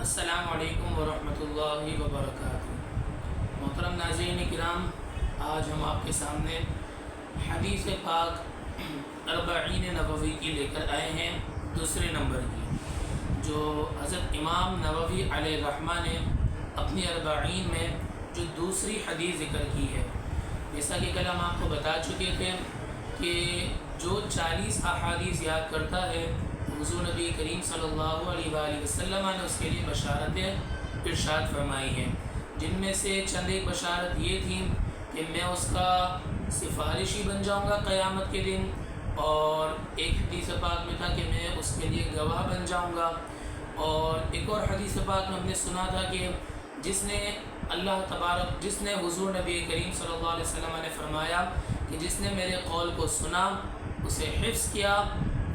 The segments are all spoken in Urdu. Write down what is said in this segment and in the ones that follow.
السلام علیکم ورحمۃ اللہ وبرکاتہ۔ محترم ناظرین کرام، آج ہم آپ کے سامنے حدیث پاک اربعین نبوی کی لے کر آئے ہیں، دوسرے نمبر کی، جو حضرت امام نووی علیہ الرحمہ نے اپنی اربعین میں جو دوسری حدیث ذکر کی ہے۔ جیسا کہ کل ہم آپ کو بتا چکے تھے کہ جو 40 احادیث یاد کرتا ہے، حضور نبی کریم صلی اللہ علیہ وآلہ وسلم نے اس کے لیے بشارتیں ارشاد فرمائی ہیں، جن میں سے چند ایک بشارت یہ تھی کہ میں اس کا سفارشی بن جاؤں گا قیامت کے دن، اور ایک حدیث پاک میں تھا کہ میں اس کے لیے گواہ بن جاؤں گا، اور ایک اور حدیث پاک میں ہم نے سنا تھا کہ جس نے حضور نبی کریم صلی اللہ علیہ وسلم نے فرمایا کہ جس نے میرے قول کو سنا، اسے حفظ کیا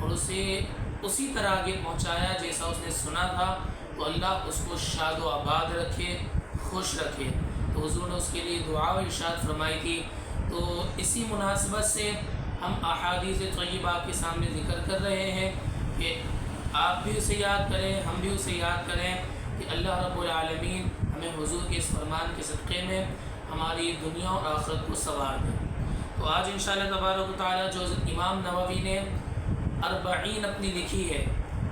اور اسے اسی طرح آگے پہنچایا جیسا اس نے سنا تھا، تو اللہ اس کو شاد و آباد رکھے، خوش رکھے۔ تو حضور نے اس کے لیے دعا و ارشاد فرمائی تھی۔ تو اسی مناسبت سے ہم احادیث طیبہ آپ کے سامنے ذکر کر رہے ہیں کہ آپ بھی اسے یاد کریں، ہم بھی اسے یاد کریں کہ اللہ رب العالمین ہمیں حضور کے اس فرمان کے صدقے میں ہماری دنیا اور آخرت کو سنوار دیں۔ تو آج انشاءاللہ تبارک و تعالیٰ جو امام نووی نے اربعین اپنی لکھی ہے،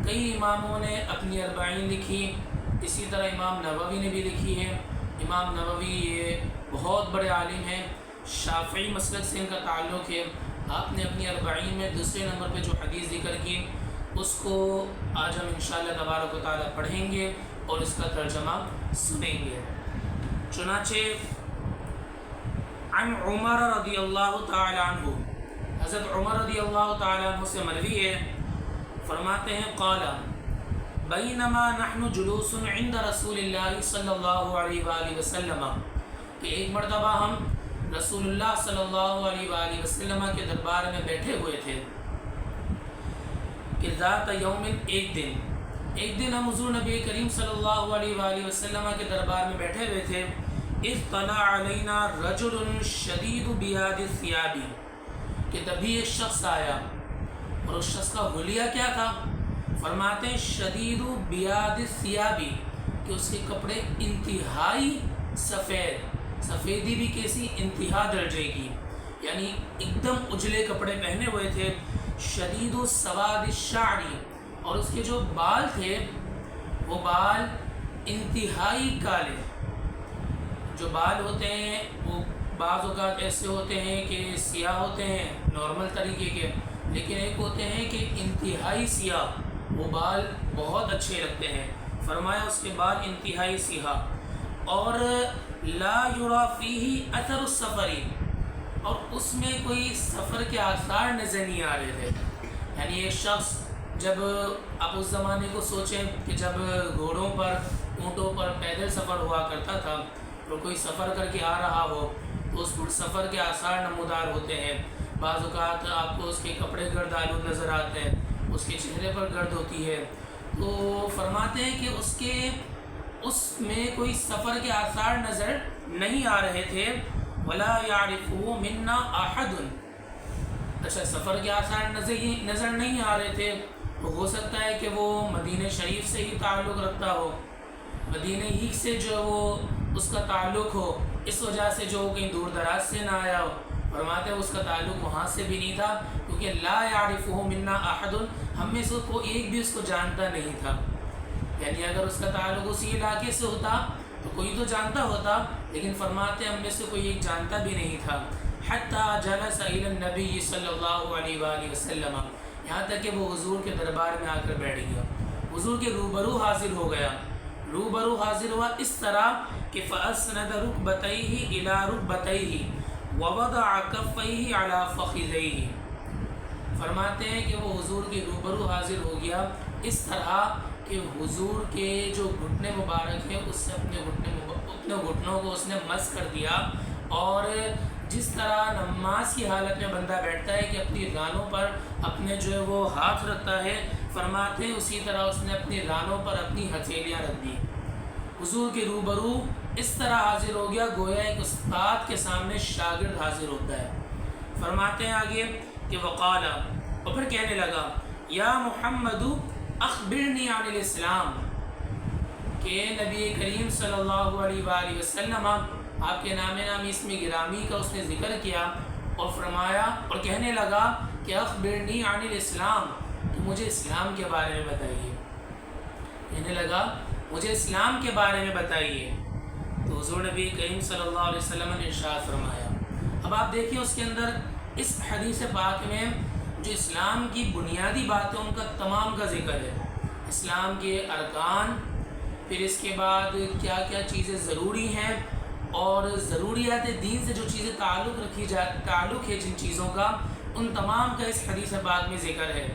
کئی اماموں نے اپنی اربعین لکھی، اسی طرح امام نووی نے بھی لکھی ہے۔ امام نووی یہ بہت بڑے عالم ہیں، شافعی مسلک سے ان کا تعلق ہے۔ آپ نے اپنی اربعین میں دوسرے نمبر پہ جو حدیث ذکر کی، اس کو آج ہم انشاءاللہ تبارک و تعالیٰ پڑھیں گے اور اس کا ترجمہ سنیں گے۔ چنانچہ عن عمر رضی اللہ تعالی عنہ، حضرت عمر رضی اللہ تعالی عنہ سے مروی ہے، فرماتے ہیں قال بینما نحن جلوس عند رسول اللہ صلی اللہ علیہ وآلہ وسلم، کہ ایک مرتبہ ہم رسول اللہ صلی اللہ علیہ وآلہ وسلم کے دربار میں بیٹھے ہوئے تھے، کہ ذات یوم، ایک دن ہم حضور نبی کریم صلی اللہ علیہ وآلہ وسلم کے دربار میں بیٹھے ہوئے تھے، اذ طلع علینا رجل شدید بیاد الثیاب، کہ تبھی ایک شخص آیا، اور اس شخص کا حلیہ کیا تھا؟ فرماتے ہیں شدید بیاد الثیاب، کہ اس کے کپڑے انتہائی سفیدی بھی کیسی انتہا درجے کی، یعنی ایک دم اجلے کپڑے پہنے ہوئے تھے۔ شدید سواد الشعر، اور اس کے جو بال تھے وہ بال انتہائی کالے۔ جو بال ہوتے ہیں وہ بعض اوقات ایسے ہوتے ہیں کہ سیاہ ہوتے ہیں نارمل طریقے کے، لیکن ایک ہوتے ہیں کہ انتہائی سیاہ، وہ بال بہت اچھے لگتے ہیں۔ فرمایا اس کے بال انتہائی سیاہ، اور لا یری فیہ اثر السفر، اور اس میں کوئی سفر کے آثار نظر نہیں آ رہے تھے۔ یعنی ایک شخص، جب آپ اس زمانے کو سوچیں کہ جب گھوڑوں پر، اونٹوں پر پیدل سفر ہوا کرتا تھا، اور کوئی سفر کر کے آ رہا ہو تو اس سفر کے آثار نمودار ہوتے ہیں۔ بعض اوقات آپ کو اس کے کپڑے گرد آلود نظر آتے ہیں، اس کے چہرے پر گرد ہوتی ہے۔ تو فرماتے ہیں کہ اس میں کوئی سفر کے آثار نظر نہیں آ رہے تھے۔ ولا یعرفہ منا احد، اچھا سفر کے آثار نظر نہیں آ رہے تھے، تو ہو سکتا ہے کہ وہ مدینہ شریف سے ہی تعلق رکھتا ہو، مدینہ ہی سے جو وہ اس کا تعلق ہو، اس وجہ سے جو کہیں دور دراز سے نہ آیا ہو۔ فرماتے ہیں اس کا تعلق وہاں سے بھی نہیں تھا، کیونکہ لا یعرفہ منا احد، ہم میں سے کوئی ایک بھی اس کو جانتا نہیں تھا۔ یعنی اگر اس کا تعلق اسی علاقے سے ہوتا تو کوئی تو جانتا ہوتا، لیکن فرماتے ہیں ہم میں سے کوئی ایک جانتا بھی نہیں تھا۔ حتی جلس الی النبی صلی اللہ علیہ وآلہ وسلم، یہاں تک کہ وہ حضور کے دربار میں آ کر بیٹھ گیا، حضور کے روبرو حاضر ہو گیا۔ روبرو حاضر ہوا اس طرح کہ فأسند رکبتیہ الی رکبتیہ ووضع کفیہ علی فخذیہ، فرماتے ہیں کہ وہ حضور کے روبرو حاضر ہو گیا اس طرح کہ حضور کے جو گھٹنے مبارک ہیں اس سے اپنے گھٹنوں کو اس نے مس کر دیا، اور جس طرح نماز کی حالت میں بندہ بیٹھتا ہے کہ اپنی رانوں پر اپنے جو ہے وہ ہاتھ رکھتا ہے، فرماتے ہیں اسی طرح اس نے اپنی رانوں پر اپنی ہتھیلیاں رکھ دی۔ حضور کے روبرو اس طرح حاضر ہو گیا گویا ایک استاد کے سامنے شاگرد حاضر ہوتا ہے۔ فرماتے ہیں آگے کہ وقال، اور پھر کہنے لگا یا محمد اخبرنی عن الاسلام، کہ نبی کریم صلی اللہ علیہ وآلہ وسلم آپ کے نام نامی اسم گرامی کا اس نے ذکر کیا اور فرمایا اور کہنے لگا کہ اخبرنی عن الاسلام، کہ مجھے اسلام کے بارے میں بتائیے، کہنے لگا مجھے اسلام کے بارے میں بتائیے۔ تو حضور نبی کریم صلی اللہ علیہ وسلم نے ارشاد فرمایا۔ اب آپ دیکھیں اس کے اندر اس حدیث پاک میں جو اسلام کی بنیادی باتیں ان کا تمام کا ذکر ہے، اسلام کے ارکان، پھر اس کے بعد کیا کیا چیزیں ضروری ہیں اور ضروریات دین سے جو چیزیں تعلق ہے جن چیزوں کا، ان تمام کا اس حدیث پاک میں ذکر ہے۔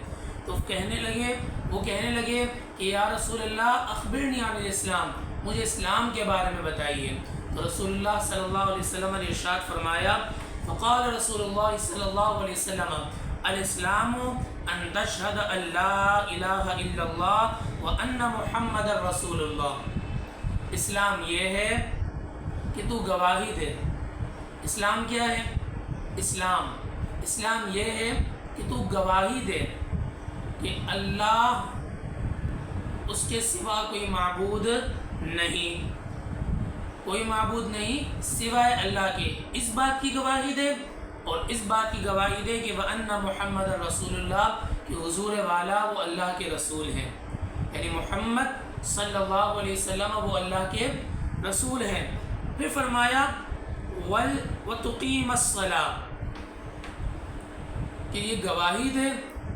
تو وہ کہنے لگے کہ یا رسول اللہ اخبرنی عن الاسلام، مجھے اسلام کے بارے میں بتائیے۔ تو رسول اللہ صلی اللہ علیہ وسلم نے ارشاد فرمایا، فقال رسول اللہ صلی اللہ علیہ وسلم الاسلام ان تشہد ان لا الہ الا اللہ وان محمد رسول اللہ۔ اسلام یہ ہے کہ تو گواہی دے۔ اسلام کیا ہے؟ اسلام یہ ہے کہ تو گواہی دے کہ اللہ اس کے سوا کوئی معبود نہیں، کوئی معبود نہیں سوائے اللہ کے، اس بات کی گواہی دے، اور اس بات کی گواہی دے کہ وَأَنَّ محمد رسول اللہ، کہ حضور والا وہ اللہ کے رسول ہیں، یعنی محمد صلی اللہ علیہ وسلم وہ اللہ کے رسول ہیں۔ پھر فرمایا وَتُقِيمَ الصَّلَاةَ، کہ یہ گواہی دے،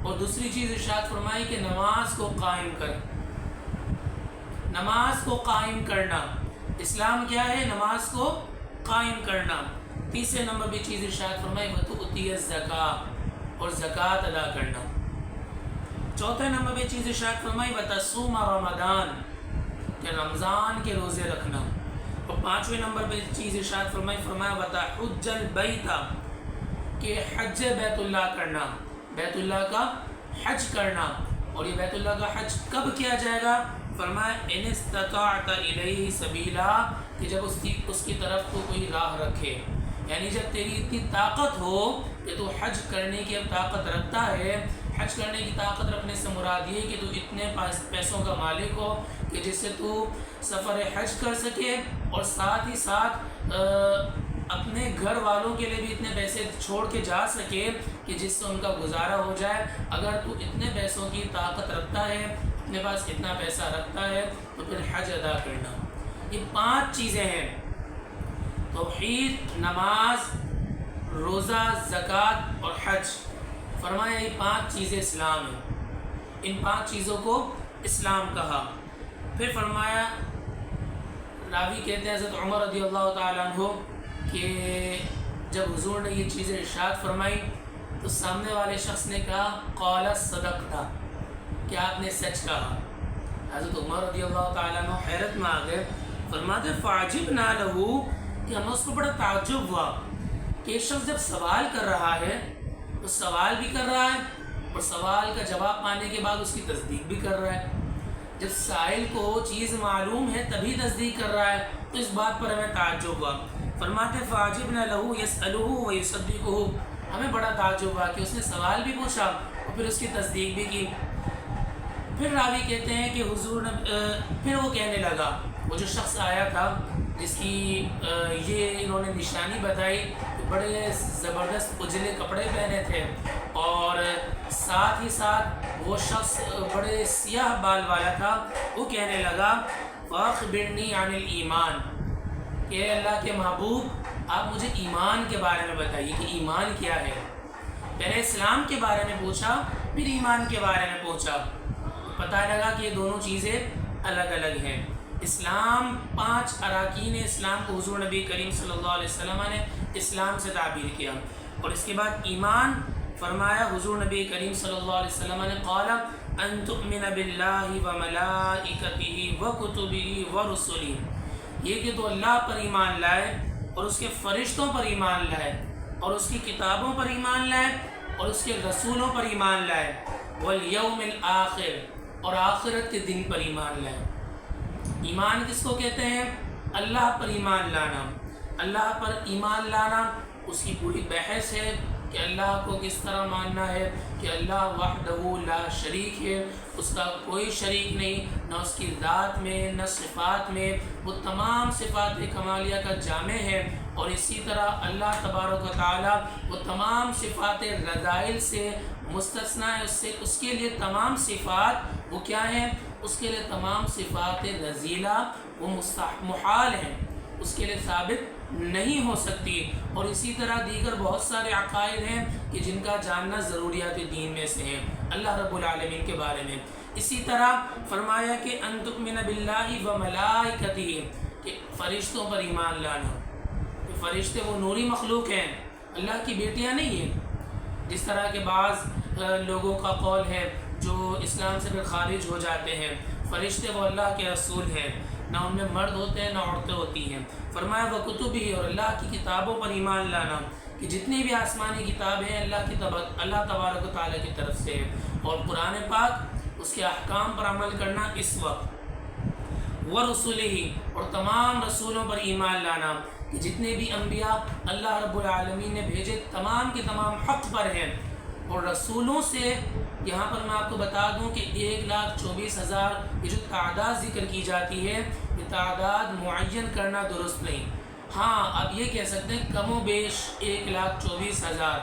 اور دوسری چیز ارشاد فرمائی کہ نماز کو قائم کر، نماز کو قائم کرنا۔ اسلام کیا ہے؟ نماز کو قائم کرنا۔ تیسرے نمبر پہ چیز ارشاد فرمائی وَتُؤْتِيَ الزَّكَاةَ، اور زکوٰۃ ادا کرنا۔ چوتھے نمبر پہ چیز ارشاد فرمائی وَتَصُومَ رمضان، کہ رمضان کے روزے رکھنا۔ اور پانچویں نمبر پہ چیز ارشاد فرمایا وَتَحُجَّ الْبَيْتَ، کہ حج بیت اللہ کرنا، بیت اللہ کا حج کرنا۔ اور یہ بیت اللہ کا حج کب کیا جائے گا؟ فرمایا ان استطاعت الیہ سبیلا، کہ جب اس کی طرف تو کوئی راہ رکھے، یعنی جب تیری اتنی طاقت ہو کہ تو حج کرنے کی اب طاقت رکھتا ہے۔ حج کرنے کی طاقت رکھنے سے مراد یہ کہ تو اتنے پیسوں کا مالک ہو کہ جس سے تو سفر حج کر سکے، اور ساتھ ہی ساتھ اپنے گھر والوں کے لیے بھی اتنے پیسے چھوڑ کے جا سکے کہ جس سے ان کا گزارا ہو جائے۔ اگر تو اتنے پیسوں کی طاقت رکھتا ہے، اپنے پاس اتنا پیسہ رکھتا ہے، تو پھر حج ادا کرنا۔ یہ 5 چیزیں ہیں، توحید، نماز، روزہ، زکوٰۃ اور حج۔ فرمایا یہ 5 چیزیں اسلام ہیں، ان 5 چیزوں کو اسلام کہا۔ پھر فرمایا، راوی کہتے ہیں حضرت عمر رضی اللہ تعالیٰ عنہ کہ جب حضور نے یہ چیزیں ارشاد فرمائی تو سامنے والے شخص نے کہا قال صدقت، کہ آپ نے سچ کہا۔ حضرت عمر رضی اللہ تعالیٰ عنہ حیرت میں آ گئے، فرماتے فعجبنا لہ، کہ ہمیں اس کو بڑا تعجب ہوا کہ ایک شخص جب سوال کر رہا ہے تو سوال بھی کر رہا ہے اور سوال کا جواب پانے کے بعد اس کی تصدیق بھی کر رہا ہے۔ جب سائل کو چیز معلوم ہے تبھی تصدیق کر رہا ہے، تو اس بات پر ہمیں تعجب ہوا۔ فرماتے فعجبنا لہ یسألہ ویصدقہ، ہمیں بڑا تعجب ہوا کہ اس نے سوال بھی پوچھا اور پھر اس کی تصدیق بھی کی۔ پھر راوی کہتے ہیں کہ حضور نے پھر وہ کہنے لگا، وہ جو شخص آیا تھا جس کی یہ انہوں نے نشانی بتائی کہ بڑے زبردست اجلے کپڑے پہنے تھے، اور ساتھ ہی ساتھ وہ شخص بڑے سیاہ بال والا تھا، وہ کہنے لگا فاخبرنی عن الایمان، کہ اللہ کے محبوب آپ مجھے ایمان کے بارے میں بتائیے کہ ایمان کیا ہے۔ پہلے اسلام کے بارے میں پوچھا، پھر ایمان کے بارے میں پوچھا، پتہ لگا کہ یہ دونوں چیزیں الگ الگ ہیں۔ اسلام 5 اراکین اسلام کو حضور نبی کریم صلی اللہ علیہ وسلم نے اسلام سے تعبیر کیا، اور اس کے بعد ایمان فرمایا حضور نبی کریم صلی اللہ علیہ وسلم نے قال ان تؤمن باللہ وملائکتہ وکتبہ ورسلہ، یہ کہ تو اللہ پر ایمان لائے اور اس کے فرشتوں پر ایمان لائے اور اس کی کتابوں پر ایمان لائے اور اس کے رسولوں پر ایمان لائے، والیوم الآخر، اور آخرت کے دن پر ایمان لائے۔ ایمان کس کو کہتے ہیں؟ اللہ پر ایمان لانا۔ اللہ پر ایمان لانا اس کی پوری بحث ہے کہ اللہ کو کس طرح ماننا ہے کہ اللہ وحدہ لا شریک ہے، اس کا کوئی شریک نہیں، نہ اس کی ذات میں نہ صفات میں، وہ تمام صفات کمالیہ کا جامع ہے۔ اور اسی طرح اللہ تبارک و تعالیٰ وہ تمام صفات رذائل سے مستثنیٰ ہے، اس کے لیے تمام صفات وہ کیا ہیں؟ اس کے لیے تمام صفات رذیلہ وہ محال ہیں، اس کے لیے ثابت نہیں ہو سکتی۔ اور اسی طرح دیگر بہت سارے عقائد ہیں کہ جن کا جاننا ضروریات دین میں سے ہیں اللہ رب العالمین کے بارے میں۔ اسی طرح فرمایا کہ ان تؤمن باللہ و ملائکتہ، کہ فرشتوں پر ایمان لانا، کہ فرشتے وہ نوری مخلوق ہیں، اللہ کی بیٹیاں نہیں ہیں، جس طرح کے بعض لوگوں کا قول ہے جو اسلام سے پھر خارج ہو جاتے ہیں۔ فرشتے وہ اللہ کے رسول ہیں، نہ ان میں مرد ہوتے ہیں نہ عورتیں ہوتی ہیں۔ فرمایا وہ کتبی، اور اللہ کی کتابوں پر ایمان لانا، کہ جتنی بھی آسمانی کتابیں ہیں اللہ تبارک و تعالیٰ کی طرف سے ہے، اور قرآن پاک اس کے احکام پر عمل کرنا اس وقت، ورسلہ، اور تمام رسولوں پر ایمان لانا، کہ جتنے بھی انبیاء اللہ رب العالمین نے بھیجے تمام کے تمام حق پر ہیں۔ اور رسولوں سے یہاں پر میں آپ کو بتا دوں کہ 1,24,000 یہ جو تعداد ذکر کی جاتی ہے، یہ تعداد معین کرنا درست نہیں۔ ہاں آپ یہ کہہ سکتے ہیں کم و بیش 1,24,000،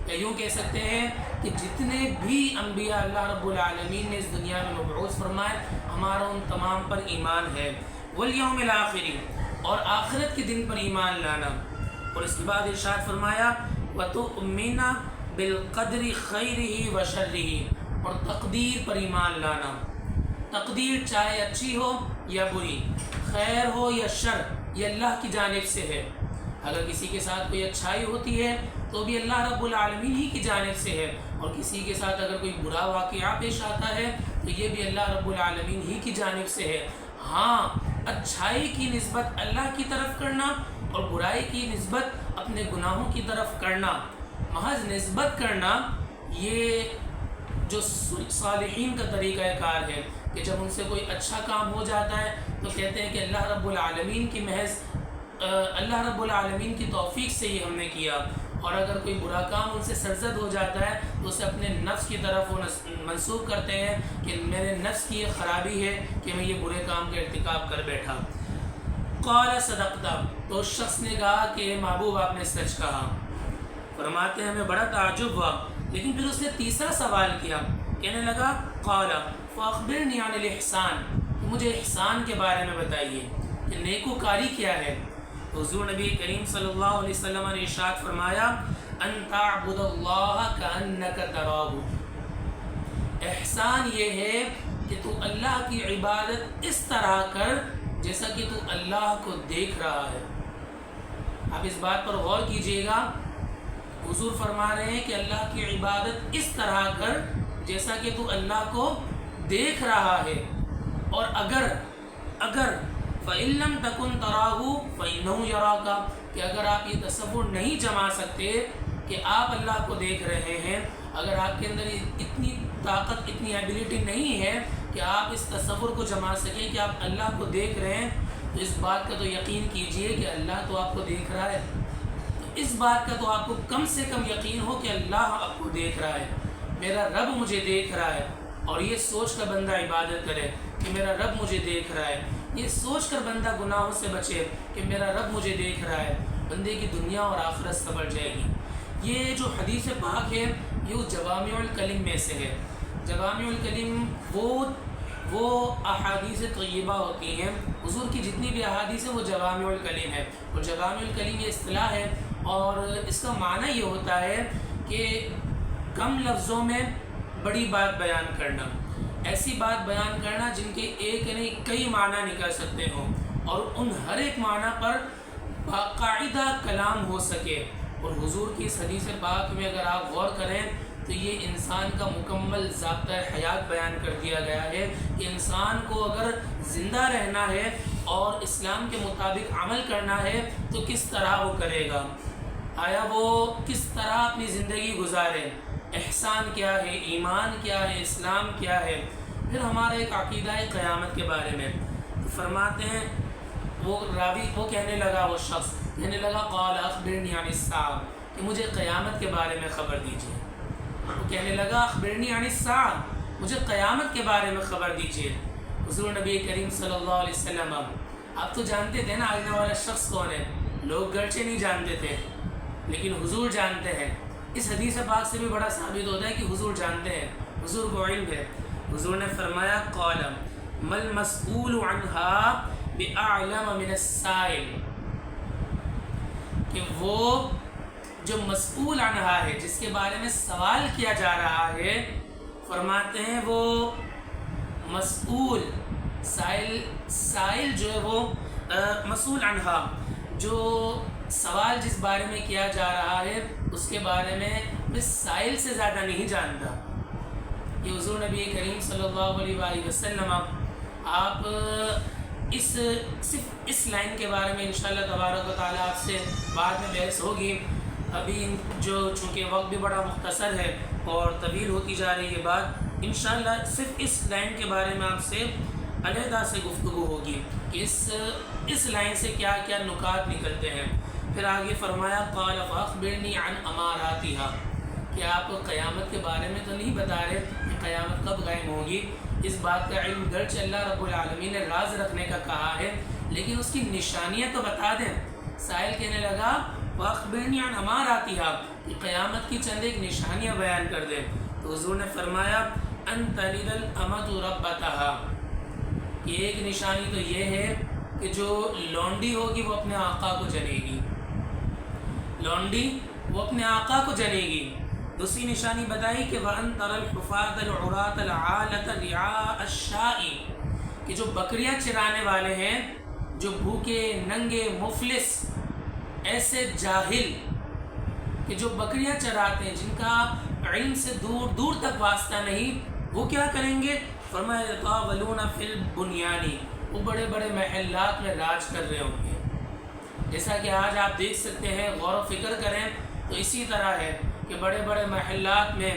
یا یوں کہہ سکتے ہیں کہ جتنے بھی انبیاء اللہ رب العالمین نے اس دنیا میں مبعوث فرمائے، ہمارا ان تمام پر ایمان ہے۔ والیوم الآخر، اور آخرت کے دن پر ایمان لانا۔ اور اس کے بعد ارشاد فرمایا وَتُؤْمِنَ بِالْقَدْرِ خَيْرِهِ وَشَرِّهِ، اور تقدیر پر ایمان لانا۔ تقدیر چاہے اچھی ہو یا بری، خیر ہو یا شر، یہ اللہ کی جانب سے ہے۔ اگر کسی کے ساتھ کوئی اچھائی ہوتی ہے تو بھی اللہ رب العالمین ہی کی جانب سے ہے، اور کسی کے ساتھ اگر کوئی برا واقعہ پیش آتا ہے تو یہ بھی اللہ رب العالمین ہی کی جانب سے ہے۔ ہاں اچھائی کی نسبت اللہ کی طرف کرنا اور برائی کی نسبت اپنے گناہوں کی طرف کرنا، محض نسبت کرنا، یہ جو صالحین کا طریقہ کار ہے کہ جب ان سے کوئی اچھا کام ہو جاتا ہے تو کہتے ہیں کہ اللہ رب العالمین کی محض اللہ رب العالمین کی توفیق سے یہ ہم نے کیا، اور اگر کوئی برا کام ان سے سرزد ہو جاتا ہے تو اسے اپنے نفس کی طرف وہ منسوخ کرتے ہیں کہ میرے نفس کی یہ خرابی ہے کہ میں یہ برے کام کا ارتکاب کر بیٹھا۔ قال صدقتا، تو اس شخص نے کہا کہ محبوب آپ نے سچ کہا۔ فرماتے ہیں ہمیں بڑا تعجب ہوا، لیکن پھر اس نے تیسرا سوال کیا، کہنے لگا قال فاخبرنی عن الاحسان، مجھے احسان کے بارے میں بتائیے کہ نیکوکاری کیا ہے۔ حضور نبی کریم صلی اللہ علیہ وسلم نے ارشاد فرمایا ان تعبد اللہ کأنک تراہ، احسان یہ ہے کہ تو اللہ کی عبادت اس طرح کر جیسا کہ تو اللہ کو دیکھ رہا ہے۔ آپ اس بات پر غور کیجئے گا، حضور فرما رہے ہیں کہ اللہ کی عبادت اس طرح کر جیسا کہ تو اللہ کو دیکھ رہا ہے، اور اگر فَإِن لَمْ تَكُنْ تَرَاهُ فَإِنَّهُ يَرَاكَ، کہ اگر آپ یہ تصور نہیں جما سکتے کہ آپ اللہ کو دیکھ رہے ہیں، اگر آپ کے اندر اتنی طاقت، اتنی ایبیلٹی نہیں ہے کہ آپ اس تصور کو جما سکیں کہ آپ اللہ کو دیکھ رہے ہیں، تو اس بات کا تو یقین کیجئے کہ اللہ تو آپ کو دیکھ رہا ہے۔ اس بات کا تو آپ کو کم سے کم یقین ہو کہ اللہ آپ کو دیکھ رہا ہے، میرا رب مجھے دیکھ رہا ہے، اور یہ سوچ کر بندہ عبادت کرے کہ میرا رب مجھے دیکھ رہا ہے، یہ سوچ کر بندہ گناہوں سے بچے کہ میرا رب مجھے دیکھ رہا ہے، بندے کی دنیا اور آخرت سنور جائے گی۔ یہ جو حدیث پاک ہے یہ جوامع الکلم میں سے ہے۔ جوامع الکلم وہ احادیث طیبہ ہوتی ہیں، حضور کی جتنی بھی احادیث ہیں وہ جوامع الکلم ہے، اور جوامع الکلم یہ اصطلاح ہے، اور اس کا معنی یہ ہوتا ہے کہ کم لفظوں میں بڑی بات بیان کرنا، ایسی بات بیان کرنا جن کے ایک نہیں کئی معنی نکل سکتے ہوں، اور ان ہر ایک معنی پر باقاعدہ کلام ہو سکے۔ اور حضور کی اس حدیث پاک میں اگر آپ غور کریں تو یہ انسان کا مکمل ضابطہ حیات بیان کر دیا گیا ہے کہ انسان کو اگر زندہ رہنا ہے اور اسلام کے مطابق عمل کرنا ہے تو کس طرح وہ کرے گا، آیا وہ کس طرح اپنی زندگی گزارے، احسان کیا ہے، ایمان کیا ہے، اسلام کیا ہے۔ پھر ہمارا ایک عقیدہ قیامت کے بارے میں فرماتے ہیں، وہ راوی وہ کہنے لگا، وہ شخص کہنے لگا قال اخبرنی عن الساعہ، کہ مجھے قیامت کے بارے میں خبر دیجیے۔ وہ کہنے لگا اخبرنی عن الساعہ، مجھے قیامت کے بارے میں خبر دیجیے۔ حضور نبی کریم صلی اللہ علیہ وسلم آپ تو جانتے تھے نا آنے والا شخص کون ہے، لوگ گرچہ نہیں جانتے تھے لیکن حضور جانتے ہیں۔ اس حدیث پاک سے بھی بڑا ثابت ہوتا ہے کہ حضور جانتے ہیں، حضور کو علم ہے۔ حضور نے فرمایا قال مل مسئول عنہا بأعلم من السائل، کہ وہ جو مسئول عنہا ہے، جس کے بارے میں سوال کیا جا رہا ہے، فرماتے ہیں وہ مسئول سائل جو ہے وہ مسئول عنہا، جو سوال جس بارے میں کیا جا رہا ہے اس کے بارے میں سائل سے زیادہ نہیں جانتا۔ یہ حضور نبی کریم صلی اللہ علیہ وآلہ وسلم آپ صرف اس لائن کے بارے میں انشاءاللہ تبارک و تعالیٰ آپ سے بعد میں بحث ہوگی۔ ابھی جو چونکہ وقت بھی بڑا مختصر ہے اور طویل ہوتی جا رہی ہے بات، انشاءاللہ صرف اس لائن کے بارے میں آپ سے علیحدہ سے گفتگو ہوگی کہ اس لائن سے کیا کیا نکات نکلتے ہیں۔ پھر آگے فرمایا قال فاخبرنی عن اماراتها، کہ آپ قیامت کے بارے میں تو نہیں بتا رہے کہ قیامت کب قائم ہوگی، اس بات کا علم گرچہ اللہ رب العالمین نے راز رکھنے کا کہا ہے لیکن اس کی نشانیاں تو بتا دیں۔ سائل کہنے لگا فاخبرنی عن اماراتها، کہ قیامت کی چند ایک نشانیاں بیان کر دیں۔ تو حضور نے فرمایا ان تلد الامۃ ربتها، کہ ایک نشانی تو یہ ہے کہ جو لونڈی ہوگی وہ اپنے آقا کو جنے گی، لونڈی وہ اپنے آقا کو جنے گی۔ دوسری نشانی بتائی کہ وَأَن تَرَى الْحُفَاةَ الْعُرَاةَ الْعَالَةَ رِعَاءَ الشَّاءِ، کہ جو بکریاں چرانے والے ہیں، جو بھوکے ننگے مفلس ایسے جاہل کہ جو بکریاں چراتے ہیں، جن کا علم سے دور دور تک واسطہ نہیں، وہ کیا کریں گے؟ فرمایا يَتَطَاوَلُونَ فِي الْبُنْيَانِ، وہ بڑے بڑے محلات میں راج کر رہے ہوں گے۔ جیسا کہ آج آپ دیکھ سکتے ہیں، غور و فکر کریں تو اسی طرح ہے کہ بڑے بڑے محلات میں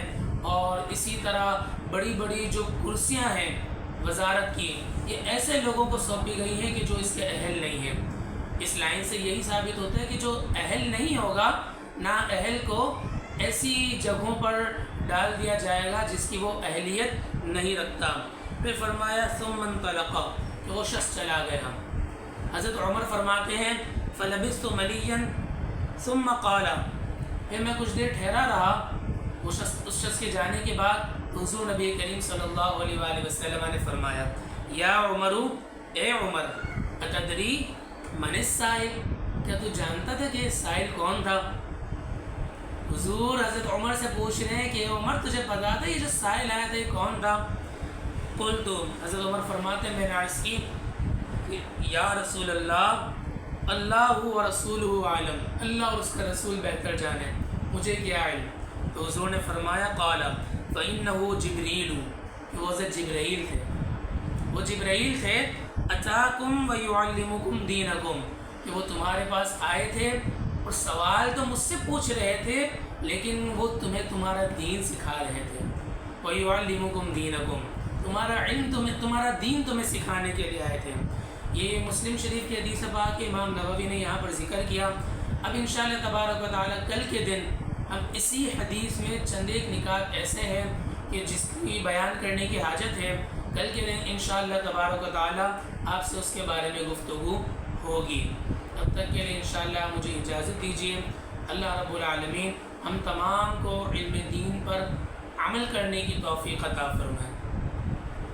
اور اسی طرح بڑی بڑی جو کرسیاں ہیں وزارت کی، یہ ایسے لوگوں کو سونپی گئی ہیں کہ جو اس کے اہل نہیں ہیں۔ اس لائن سے یہی ثابت ہوتا ہے کہ جو اہل نہیں ہوگا، نا اہل کو ایسی جگہوں پر ڈال دیا جائے گا جس کی وہ اہلیت نہیں رکھتا۔ پھر فرمایا ثم انطلق، کہ وہ شخص چلا گیا۔ حضرت عمر فرماتے ہیں فلبثت ملیا ثم قال، پھر میں کچھ دیر ٹھہرا رہا اس شخص کے جانے کے بعد، تو حضور نبی کریم صلی اللہ علیہ وآلہ وسلم نے فرمایا یا عمر، اے عمر، اتدری من السائل، کیا تو جانتا تھا کہ سائل کون تھا؟ حضور حضرت عمر سے پوچھ رہے ہیں کہ اے عمر، تجھے پتا تھا یہ جو سائل آیا تھا یہ کون تھا؟ قلت، حضرت عمر فرماتے ہیں میں نے عرض کی کہ یا رسول اللہ، اللہ و رسولہ عالم، اللہ اور اس کا رسول بہتر جانے، مجھے کیا علم؟ تو حضور نے فرمایا قال فإنہ جبریل، کہ وہ حضرت جبرائیل تھے، وہ جبرائیل تھے، اتاکم ویعلمکم دینکم، کہ وہ تمہارے پاس آئے تھے اور سوال تو مجھ سے پوچھ رہے تھے لیکن وہ تمہیں تمہارا دین سکھا رہے تھے۔ ویعلمکم دینکم، تمہارا علم تمہارا دین تمہیں سکھانے کے لیے آئے تھے۔ یہ مسلم شریف کی حدیث پاک امام نووی نے یہاں پر ذکر کیا۔ اب انشاءاللہ تبارک و تعالیٰ کل کے دن ہم اسی حدیث میں چند ایک نکات ایسے ہیں کہ جس کی بیان کرنے کی حاجت ہے، کل کے دن انشاءاللہ تبارک و تعالیٰ آپ سے اس کے بارے میں گفتگو ہوگی۔ تب تک کے لیے انشاءاللہ مجھے اجازت دیجیے۔ اللہ رب العالمین ہم تمام کو علم دین پر عمل کرنے کی توفیق عطا فرمائے۔